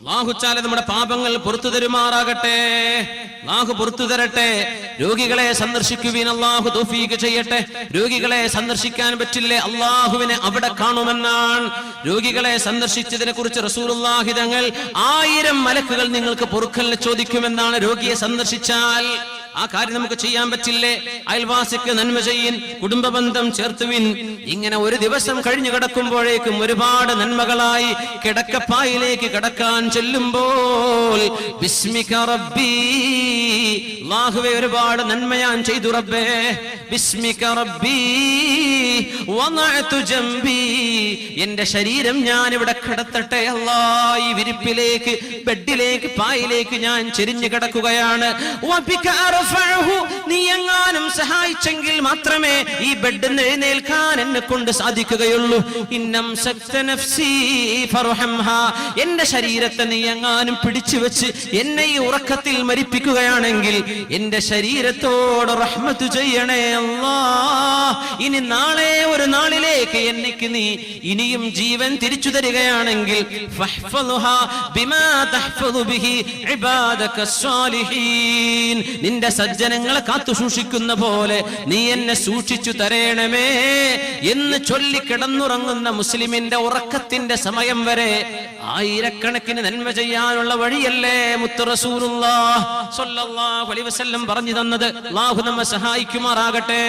അല്ലാഹു തആല നമ്മുടെ പാപങ്ങൾ പുറത്തു തരുമാറാകട്ടെ. അല്ലാഹു പുറത്തു തരട്ടെ. രോഗികളെ സന്ദർശിക്കുവിൻ, അല്ലാഹു തൗഫീഖ് ചെയ്യട്ടെ. രോഗികളെ സന്ദർശിക്കാൻ പറ്റില്ലേ? അല്ലാഹുവിനെ അവിടെ കാണുമെന്നാണ്. രോഗികളെ സന്ദർശിച്ചതിനെ കുറിച്ച് റസൂലുള്ളാഹി തങ്ങൾ 1000 മലക്കുകൾ നിങ്ങൾക്ക് പൊറുക്കലിന് ചോദിക്കുമെന്നാണ്. രോഗിയെ സന്ദർശിച്ചാൽ ആ കാര്യം നമുക്ക് ചെയ്യാൻ പറ്റില്ലേ? അയൽവാസിക്ക് നന്മ ചെയ്യിൻ, കുടുംബ ബന്ധം ചേർത്തുവിൻ. ഇങ്ങനെ ഒരു ദിവസം കഴിഞ്ഞു കിടക്കുമ്പോഴേക്കും ഒരുപാട് നന്മകളായി കിടക്കപ്പായിലേക്ക് കിടക്കാൻ ചെല്ലുമ്പോൾ ബിസ്മിക റബ്ബി, അല്ലാഹുവേ ഒരുപാട് നന്മ ഞാൻ ചെയ്തു റബ്ബേ, ബിസ്മിക റബ്ബി വനഅതു ജംബി, എന്റെ ശരീരം ഞാൻ ഇവിടെ കിടത്തട്ടെ അല്ലാഹ്. ഈ വിരിപ്പിലേക്ക്, ബെഡിലേക്ക്, പായിലേക്ക് ഞാൻ ചെരിഞ്ഞു കിടക്കുകയാണ്. നീ എങ്ങാനും സഹായിച്ചെങ്കിൽ മാത്രമേ ഈ ബെഡിൽ നിന്ന് എഴുന്നേൽക്കാൻ എന്നെ കൊണ്ട് സാധിക്കുകയുള്ളൂ. എന്റെ ശരീരത്തെ നീ എങ്ങാനും പിടിച്ചു വെച്ച് എന്നെ ഈ ഉറക്കത്തിൽ മരിപ്പിക്കുകയാണെങ്കിൽ എന്റെ ശരീരത്തോട് റഹ്മത്ത് ചെയ്യണേ അല്ലാഹ്. ഇനി നാളെ ഒരു നാളിലേക്ക് എനിക്ക് നീ ഇനിയും ജീവൻ തിരിച്ചു തരികയാണെങ്കിൽ നിന്റെ സജ്ജനങ്ങളെ കാത്തു സൂക്ഷിക്കുന്ന പോലെ നീ എന്നെ സൂക്ഷിച്ചു തരേണമേ എന്ന് ചൊല്ലി കിടന്നുറങ്ങുന്ന മുസ്ലിമിന്റെ ഉറക്കത്തിന്റെ സമയം വരെ ആയിരക്കണക്കിന് നന്മ ചെയ്യാനുള്ള വഴിയല്ലേ മുത്ത് റസൂലുള്ളാഹി സ്വല്ലല്ലാഹു അലൈഹി വസല്ലം പറഞ്ഞു തന്നത്. അല്ലാഹു നമ്മെ സഹായിക്കുമാറാകട്ടെ.